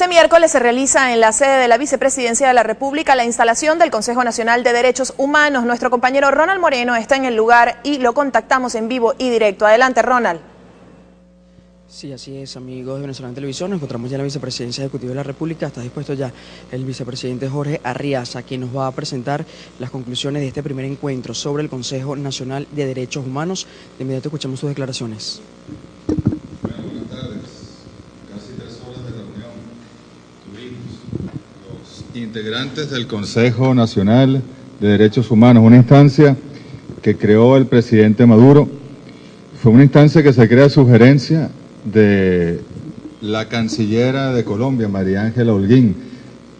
día miércoles se realiza en la sede de la Vicepresidencia de la República la instalación del Consejo Nacional de Derechos Humanos. Nuestro compañero Ronald Moreno está en el lugar y lo contactamos en vivo y directo. Adelante, Ronald. Sí, así es, amigos de Venezolana Televisión. Nos encontramos ya en la Vicepresidencia Ejecutiva de la República. Está dispuesto ya el vicepresidente Jorge Arriaza, quien nos va a presentar las conclusiones de este primer encuentro sobre el Consejo Nacional de Derechos Humanos. De inmediato escuchamos sus declaraciones. Buenas tardes. Casi 3 horas de reunión tuvimos los integrantes del Consejo Nacional de Derechos Humanos, una instancia que creó el presidente Maduro. Fue una instancia que se crea a sugerencia de la cancillera de Colombia, María Ángela Holguín,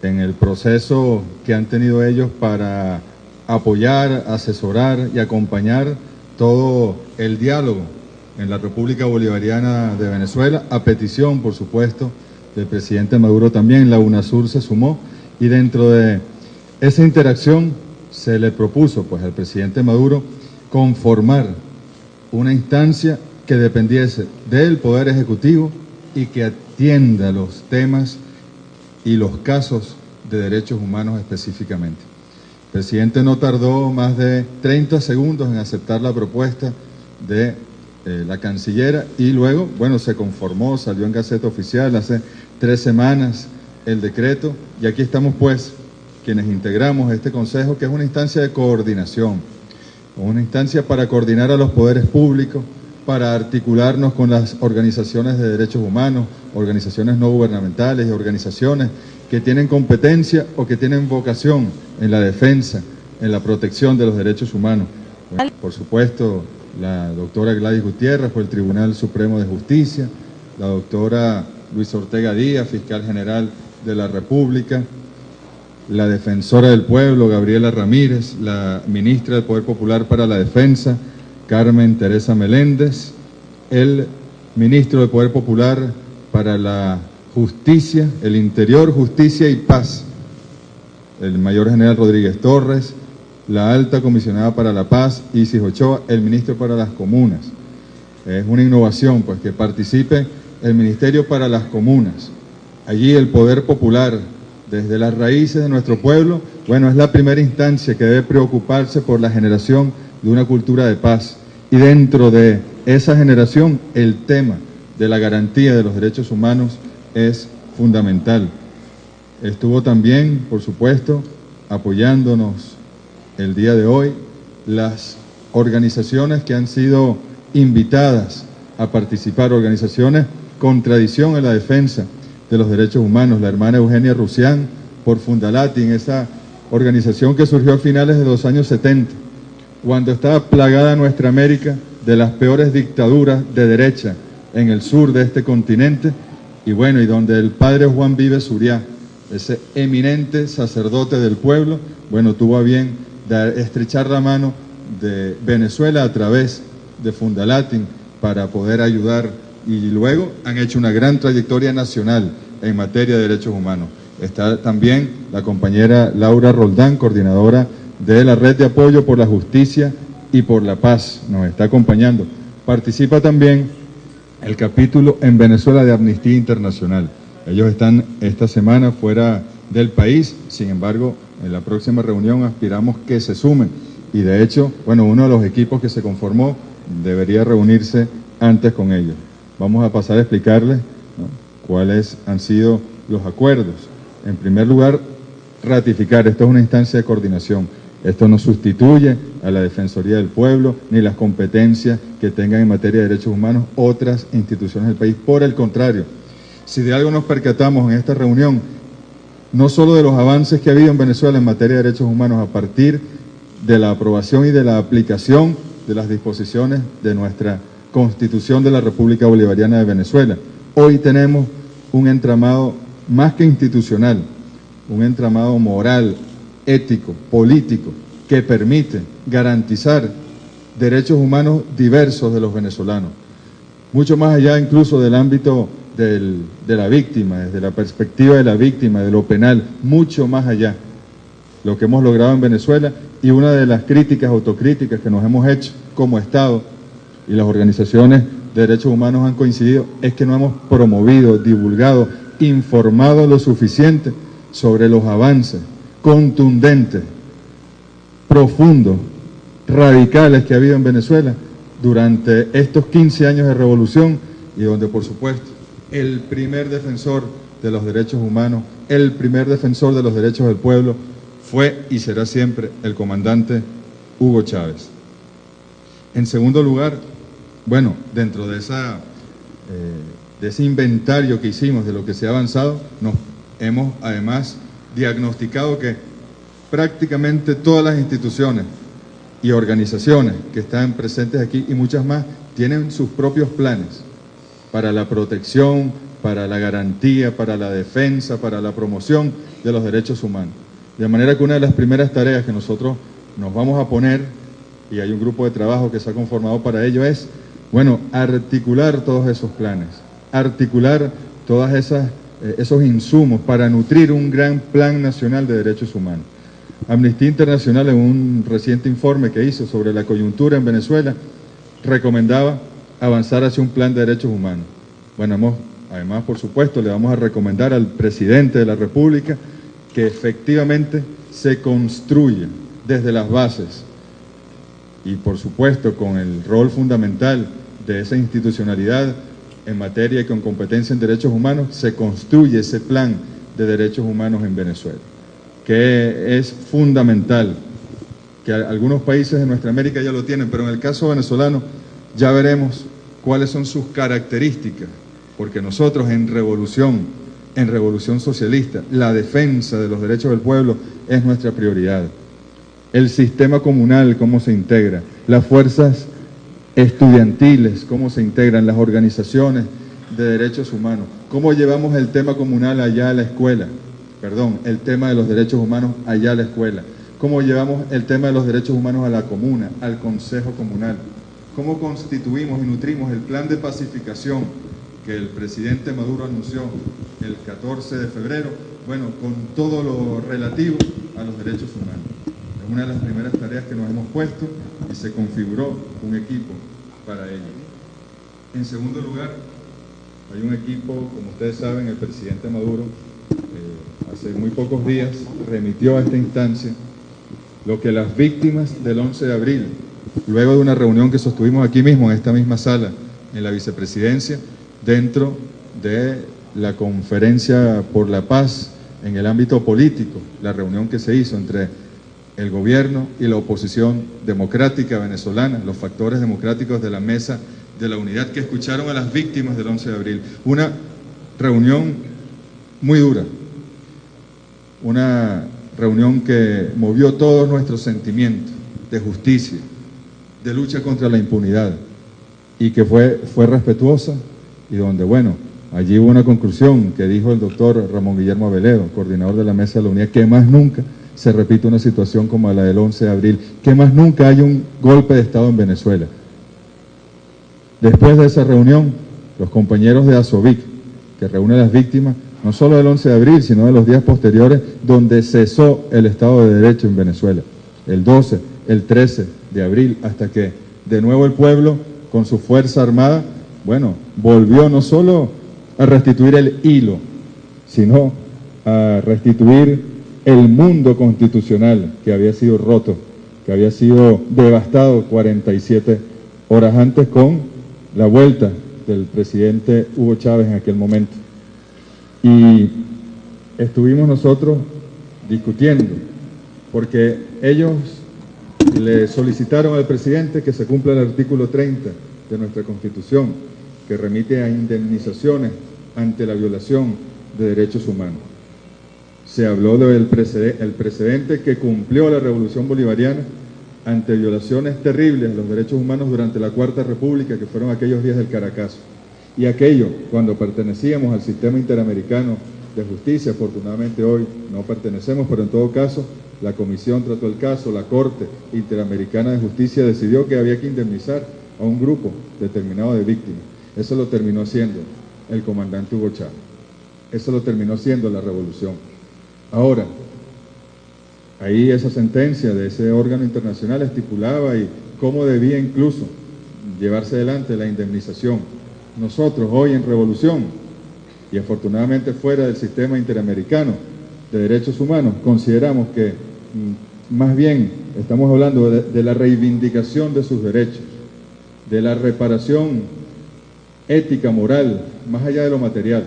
en el proceso que han tenido ellos para apoyar, asesorar y acompañar todo el diálogo en la República Bolivariana de Venezuela, a petición, por supuesto, del presidente Maduro también. La UNASUR se sumó y dentro de esa interacción se le propuso pues al presidente Maduro conformar una instancia que dependiese del Poder Ejecutivo y que atienda los temas y los casos de derechos humanos específicamente. El presidente no tardó más de 30 segundos en aceptar la propuesta de la cancillera y luego, bueno, se conformó, salió en Gaceta Oficial hace 3 semanas el decreto y aquí estamos pues quienes integramos este consejo, que es una instancia de coordinación, una instancia para coordinar a los poderes públicos, para articularnos con las organizaciones de derechos humanos, organizaciones no gubernamentales y organizaciones que tienen competencia o que tienen vocación en la defensa, en la protección de los derechos humanos. Bueno, por supuesto, la doctora Gladys Gutiérrez por el Tribunal Supremo de Justicia, la doctora Luisa Ortega Díaz, fiscal general de la República, la defensora del pueblo, Gabriela Ramírez, la ministra del Poder Popular para la Defensa, Carmen Teresa Meléndez, el ministro del Poder Popular para la Justicia, el Interior, Justicia y Paz, el mayor general Rodríguez Torres, la alta comisionada para la paz, Isis Ochoa, el ministro para las comunas. Es una innovación, pues, que participe el Ministerio para las Comunas. Allí el poder popular, desde las raíces de nuestro pueblo, bueno, es la primera instancia que debe preocuparse por la generación de una cultura de paz. Y dentro de esa generación, el tema de la garantía de los derechos humanos es fundamental. Estuvo también, por supuesto, apoyándonos el día de hoy las organizaciones que han sido invitadas a participar, organizaciones con tradición en la defensa de los derechos humanos, la hermana Eugenia Rusián por Fundalatin, esa organización que surgió a finales de los años 70, cuando estaba plagada nuestra América de las peores dictaduras de derecha en el sur de este continente, y bueno, y donde el padre Juan Vives Suriá, ese eminente sacerdote del pueblo, bueno, tuvo a bien de estrechar la mano de Venezuela a través de Fundalatin para poder ayudar, y luego han hecho una gran trayectoria nacional en materia de derechos humanos. Está también la compañera Laura Roldán, coordinadora de la Red de Apoyo por la Justicia y por la Paz, nos está acompañando. Participa también el capítulo en Venezuela de Amnistía Internacional. Ellos están esta semana fuera del país, sin embargo, en la próxima reunión aspiramos que se sumen. Y de hecho, bueno, uno de los equipos que se conformó debería reunirse antes con ellos. Vamos a pasar a explicarles, ¿no?, cuáles han sido los acuerdos. En primer lugar, ratificar, esto es una instancia de coordinación. Esto no sustituye a la Defensoría del Pueblo ni las competencias que tengan en materia de derechos humanos otras instituciones del país. Por el contrario, si de algo nos percatamos en esta reunión, no solo de los avances que ha habido en Venezuela en materia de derechos humanos a partir de la aprobación y de la aplicación de las disposiciones de nuestra Constitución de la República Bolivariana de Venezuela. Hoy tenemos un entramado más que institucional, un entramado moral, ético, político, que permite garantizar derechos humanos diversos de los venezolanos, mucho más allá incluso del ámbito de la víctima, desde la perspectiva de la víctima, de lo penal, mucho más allá, lo que hemos logrado en Venezuela. Y una de las críticas, autocríticas que nos hemos hecho como Estado, y las organizaciones de derechos humanos han coincidido, es que no hemos promovido, divulgado informado lo suficiente sobre los avances contundentes, profundos, radicales que ha habido en Venezuela durante estos 15 años de revolución, y donde, por supuesto, el primer defensor de los derechos humanos, el primer defensor de los derechos del pueblo fue y será siempre el comandante Hugo Chávez. En segundo lugar, bueno, dentro de ese inventario que hicimos de lo que se ha avanzado, nos hemos además diagnosticado que prácticamente todas las instituciones y organizaciones que están presentes aquí y muchas más tienen sus propios planes para la protección, para la garantía, para la defensa, para la promoción de los derechos humanos. De manera que una de las primeras tareas que nosotros nos vamos a poner, y hay un grupo de trabajo que se ha conformado para ello, es, bueno, articular todos esos planes, articular todas esos insumos para nutrir un gran plan nacional de derechos humanos. Amnistía Internacional, en un reciente informe que hizo sobre la coyuntura en Venezuela, recomendaba avanzar hacia un plan de derechos humanos. Bueno, además, por supuesto, le vamos a recomendar al presidente de la República que efectivamente se construya desde las bases y, por supuesto, con el rol fundamental de esa institucionalidad en materia y con competencia en derechos humanos, se construye ese plan de derechos humanos en Venezuela, que es fundamental, que algunos países de nuestra América ya lo tienen, pero en el caso venezolano ya veremos cuáles son sus características, porque nosotros en revolución socialista, la defensa de los derechos del pueblo es nuestra prioridad. El sistema comunal, cómo se integra, las fuerzas estudiantiles, cómo se integran, las organizaciones de derechos humanos, cómo llevamos el tema comunal allá a la escuela, el tema de los derechos humanos allá a la escuela, cómo llevamos el tema de los derechos humanos a la comuna, al consejo comunal, cómo constituimos y nutrimos el plan de pacificación que el presidente Maduro anunció el 14 de febrero, bueno, con todo lo relativo a los derechos humanos. Es una de las primeras tareas que nos hemos puesto y se configuró un equipo para ello. En segundo lugar, hay un equipo, como ustedes saben, el presidente Maduro hace muy pocos días remitió a esta instancia lo que las víctimas del 11 de abril, luego de una reunión que sostuvimos aquí mismo, en esta misma sala, en la vicepresidencia, dentro de la Conferencia por la Paz en el ámbito político, la reunión que se hizo entre el gobierno y la oposición democrática venezolana, los factores democráticos de la Mesa de la Unidad, que escucharon a las víctimas del 11 de abril. Una reunión muy dura, una reunión que movió todos nuestros sentimientos de justicia, de lucha contra la impunidad, y que fue respetuosa, y donde, bueno, allí hubo una conclusión que dijo el doctor Ramón Guillermo Aveledo, coordinador de la Mesa de la Unidad, que más nunca se repite una situación como la del 11 de abril, que más nunca haya un golpe de Estado en Venezuela. Después de esa reunión, los compañeros de ASOVIC, que reúne a las víctimas, no solo del 11 de abril, sino de los días posteriores, donde cesó el Estado de Derecho en Venezuela, el 12, el 13 de abril, hasta que de nuevo el pueblo, con su fuerza armada, bueno, volvió no solo a restituir el hilo, sino a restituir el mundo constitucional que había sido roto, que había sido devastado 47 horas antes con la vuelta del presidente Hugo Chávez en aquel momento. Y estuvimos nosotros discutiendo, porque ellos le solicitaron al presidente que se cumpla el artículo 30 de nuestra Constitución, que remite a indemnizaciones ante la violación de derechos humanos. Se habló del precedente que cumplió la Revolución Bolivariana ante violaciones terribles de los derechos humanos durante la Cuarta República, que fueron aquellos días del Caracazo. Y aquello, cuando pertenecíamos al sistema interamericano de justicia, afortunadamente hoy no pertenecemos, pero en todo caso, la comisión trató el caso, la Corte Interamericana de Justicia decidió que había que indemnizar a un grupo determinado de víctimas. Eso lo terminó haciendo el comandante Hugo Chávez. Eso lo terminó haciendo la revolución. Ahora, ahí esa sentencia de ese órgano internacional estipulaba y cómo debía incluso llevarse adelante la indemnización. Nosotros hoy en revolución y afortunadamente fuera del sistema interamericano de derechos humanos, consideramos que más bien estamos hablando de la reivindicación de sus derechos, de la reparación ética, moral, más allá de lo material.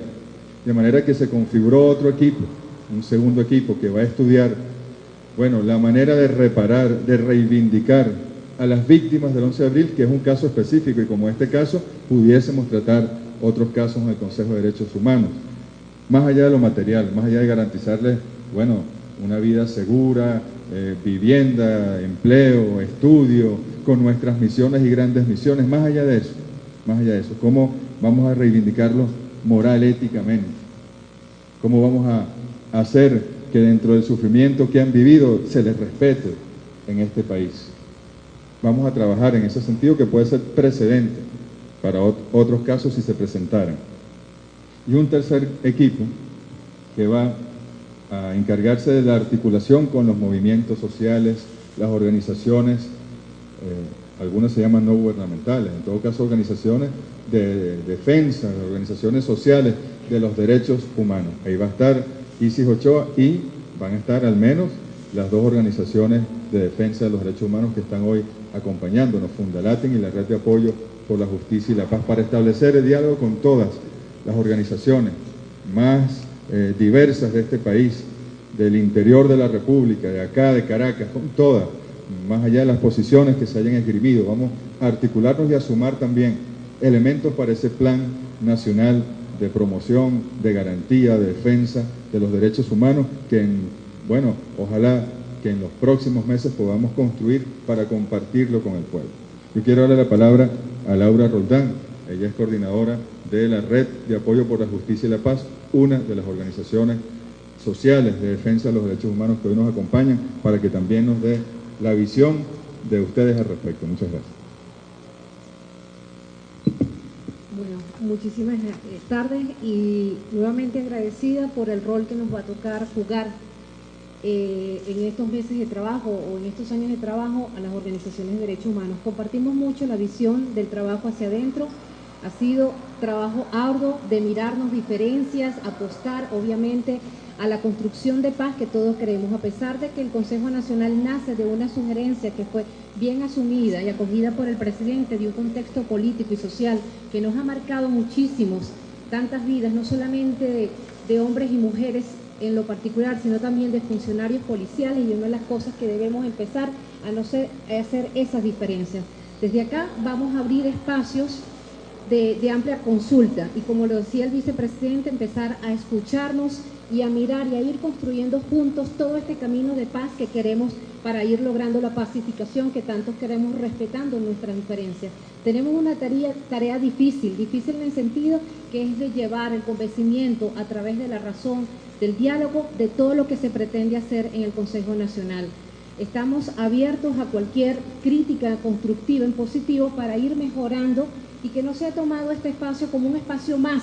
De manera que se configuró otro equipo, un segundo equipo que va a estudiar, bueno, la manera de reparar, de reivindicar a las víctimas del 11 de abril, que es un caso específico, y como este caso, pudiésemos tratar otros casos en el Consejo de Derechos Humanos. Más allá de lo material, más allá de garantizarles, bueno, una vida segura, vivienda, empleo, estudio, con nuestras misiones y grandes misiones, más allá de eso, ¿cómo vamos a reivindicarlos moral, éticamente? ¿Cómo vamos a hacer que dentro del sufrimiento que han vivido se les respete en este país? Vamos a trabajar en ese sentido, que puede ser precedente para otros casos si se presentaran. Y un tercer equipo que va a encargarse de la articulación con los movimientos sociales, las organizaciones, algunas se llaman no gubernamentales, en todo caso organizaciones de defensa, organizaciones sociales de los derechos humanos. Ahí va a estar Isis Ochoa y van a estar al menos las dos organizaciones de defensa de los derechos humanos que están hoy acompañándonos, Fundalatin y la Red de Apoyo por la Justicia y la Paz, para establecer el diálogo con todas las organizaciones más diversas de este país, del interior de la República, de acá, de Caracas, con todas, más allá de las posiciones que se hayan esgrimido. Vamos a articularnos y a sumar también elementos para ese plan nacional de promoción, de garantía, de defensa de los derechos humanos, que bueno, ojalá que en los próximos meses podamos construir para compartirlo con el pueblo. Yo quiero darle la palabra a Laura Roldán. Ella es coordinadora de la Red de Apoyo por la Justicia y la Paz, una de las organizaciones sociales de defensa de los derechos humanos que hoy nos acompañan, para que también nos dé la visión de ustedes al respecto. Muchas gracias. Bueno, muchísimas tardes y nuevamente agradecida por el rol que nos va a tocar jugar en estos meses de trabajo o en estos años de trabajo a las organizaciones de derechos humanos. Compartimos mucho la visión del trabajo hacia adentro. Ha sido trabajo arduo de mirarnos diferencias, apostar obviamente a la construcción de paz que todos queremos, a pesar de que el Consejo Nacional nace de una sugerencia que fue bien asumida y acogida por el presidente, de un contexto político y social que nos ha marcado muchísimos, tantas vidas, no solamente de hombres y mujeres en lo particular, sino también de funcionarios policiales, y una de las cosas que debemos empezar a no ser, a hacer esas diferencias. Desde acá vamos a abrir espacios de amplia consulta y, como lo decía el vicepresidente, empezar a escucharnos y a mirar y a ir construyendo juntos todo este camino de paz que queremos para ir logrando la pacificación que tantos queremos, respetando nuestras diferencias. Tenemos una tarea difícil en el sentido que es de llevar el convencimiento a través de la razón, del diálogo, de todo lo que se pretende hacer en el Consejo Nacional. Estamos abiertos a cualquier crítica constructiva en positivo para ir mejorando y que no sea tomado este espacio como un espacio más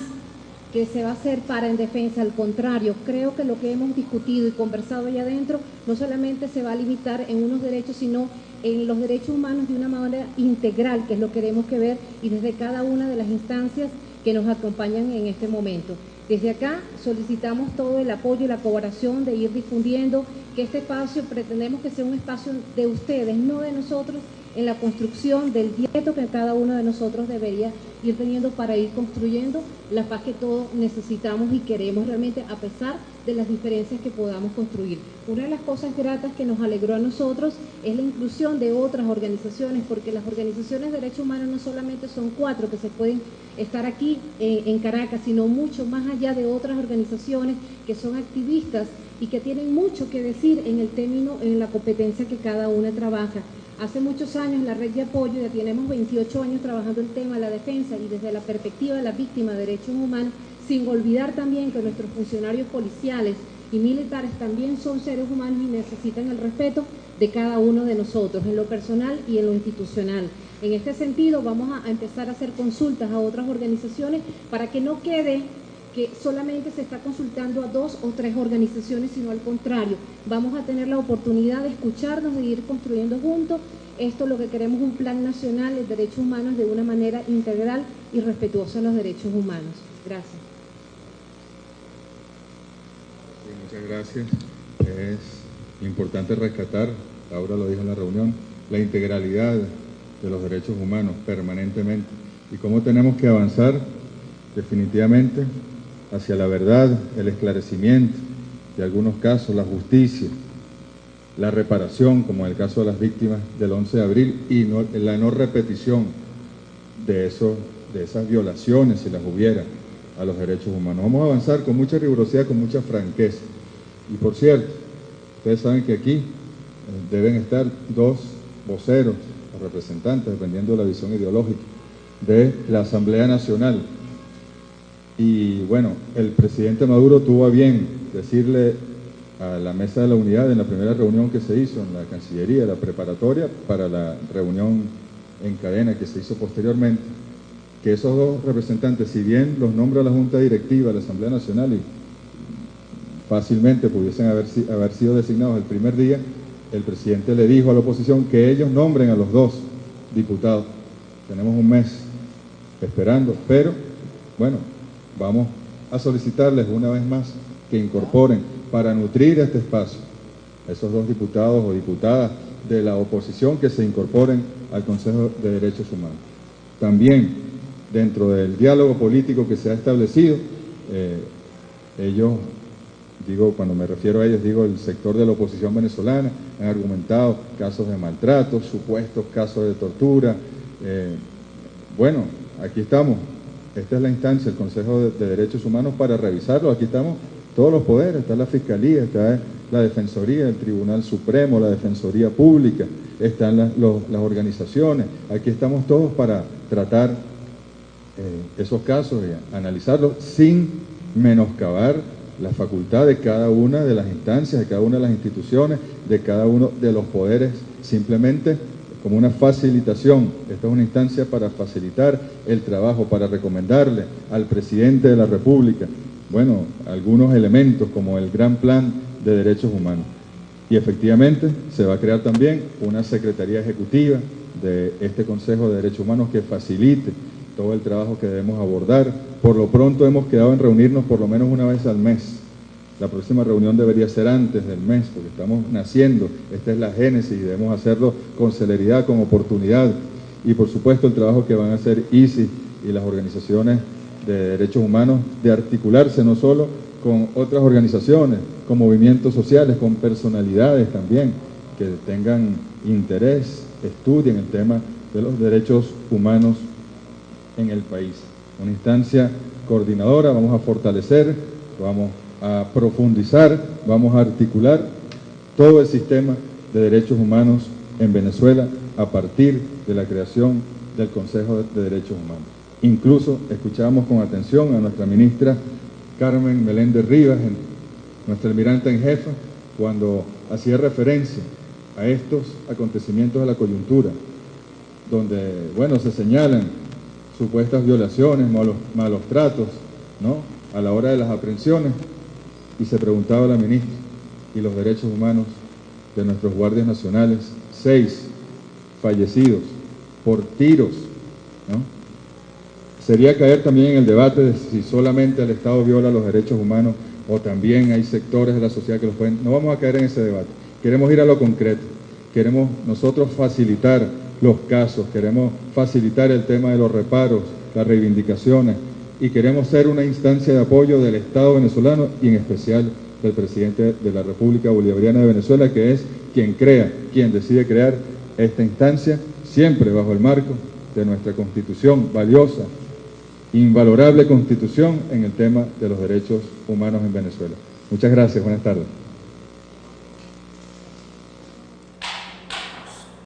que se va a hacer para en defensa. Al contrario, creo que lo que hemos discutido y conversado allá adentro no solamente se va a limitar en unos derechos, sino en los derechos humanos de una manera integral, que es lo que queremos que ver, y desde cada una de las instancias que nos acompañan en este momento. Desde acá solicitamos todo el apoyo y la colaboración de ir difundiendo que este espacio pretendemos que sea un espacio de ustedes, no de nosotros, en la construcción del diálogo que cada uno de nosotros debería ir teniendo para ir construyendo la paz que todos necesitamos y queremos realmente, a pesar de las diferencias que podamos construir. Una de las cosas gratas que nos alegró a nosotros es la inclusión de otras organizaciones, porque las organizaciones de derechos humanos no solamente son 4 que se pueden estar aquí en Caracas, sino mucho más allá de otras organizaciones que son activistas y que tienen mucho que decir en el término, en la competencia que cada una trabaja. Hace muchos años la Red de Apoyo, ya tenemos 28 años trabajando el tema de la defensa y desde la perspectiva de la víctima de derechos humanos, sin olvidar también que nuestros funcionarios policiales y militares también son seres humanos y necesitan el respeto de cada uno de nosotros, en lo personal y en lo institucional. En este sentido, vamos a empezar a hacer consultas a otras organizaciones para que no quede que solamente se está consultando a 2 o 3 organizaciones, sino al contrario, vamos a tener la oportunidad de escucharnos, de ir construyendo juntos. Esto es lo que queremos, un plan nacional de derechos humanos de una manera integral y respetuosa de los derechos humanos. Gracias. Muchas gracias. Es importante rescatar, Laura lo dijo en la reunión, la integralidad de los derechos humanos permanentemente y cómo tenemos que avanzar definitivamente hacia la verdad, el esclarecimiento de algunos casos, la justicia, la reparación, como en el caso de las víctimas del 11 de abril, y la no repetición de esas violaciones, si las hubiera, a los derechos humanos. Vamos a avanzar con mucha rigurosidad, con mucha franqueza. Y por cierto, ustedes saben que aquí deben estar dos voceros o representantes, dependiendo de la visión ideológica, de la Asamblea Nacional. Y bueno, el presidente Maduro tuvo a bien decirle a la Mesa de la Unidad en la primera reunión que se hizo en la Cancillería, la preparatoria para la reunión en cadena que se hizo posteriormente, que esos dos representantes, si bien los nombra la Junta Directiva de la Asamblea Nacional y fácilmente pudiesen haber sido designados el primer día, el presidente le dijo a la oposición que ellos nombren a los dos diputados. Tenemos un mes esperando, pero bueno, vamos a solicitarles una vez más que incorporen para nutrir este espacio a esos dos diputados o diputadas de la oposición que se incorporen al Consejo de Derechos Humanos. También, dentro del diálogo político que se ha establecido, ellos, digo, cuando me refiero a ellos, digo el sector de la oposición venezolana, han argumentado casos de maltrato, supuestos casos de tortura. Bueno, aquí estamos. Esta es la instancia, el Consejo de Derechos Humanos, para revisarlo. Aquí estamos todos los poderes, está la Fiscalía, está la Defensoría, el Tribunal Supremo, la Defensoría Pública, están las organizaciones. Aquí estamos todos para tratar esos casos y analizarlos sin menoscabar la facultad de cada una de las instancias, de cada una de las instituciones, de cada uno de los poderes, simplemente como una facilitación. Esta es una instancia para facilitar el trabajo, para recomendarle al presidente de la República, bueno, algunos elementos como el Gran Plan de Derechos Humanos. Y efectivamente se va a crear también una Secretaría Ejecutiva de este Consejo de Derechos Humanos que facilite todo el trabajo que debemos abordar. Por lo pronto hemos quedado en reunirnos por lo menos una vez al mes. La próxima reunión debería ser antes del mes, porque estamos naciendo, esta es la génesis y debemos hacerlo con celeridad, con oportunidad. Y por supuesto el trabajo que van a hacer ICI y las organizaciones de derechos humanos, de articularse no solo con otras organizaciones, con movimientos sociales, con personalidades también, que tengan interés, estudien el tema de los derechos humanos en el país. Una instancia coordinadora, vamos a fortalecer, vamos a profundizar, vamos a articular todo el sistema de derechos humanos en Venezuela a partir de la creación del Consejo de Derechos Humanos. Incluso escuchábamos con atención a nuestra ministra Carmen Meléndez Rivas, nuestra almirante en jefa, cuando hacía referencia a estos acontecimientos de la coyuntura, donde, bueno, se señalan supuestas violaciones, malos tratos, ¿no?, a la hora de las aprehensiones, y se preguntaba a la ministra, ¿y los derechos humanos de nuestros guardias nacionales? 6 fallecidos por tiros, ¿no? Sería caer también en el debate de si solamente el Estado viola los derechos humanos o también hay sectores de la sociedad que los pueden. No vamos a caer en ese debate. Queremos ir a lo concreto. Queremos nosotros facilitar los casos, queremos facilitar el tema de los reparos, las reivindicaciones, y queremos ser una instancia de apoyo del Estado venezolano y en especial del presidente de la República Bolivariana de Venezuela, que es quien decide crear esta instancia, siempre bajo el marco de nuestra Constitución valiosa, invalorable Constitución en el tema de los derechos humanos en Venezuela. Muchas gracias, buenas tardes.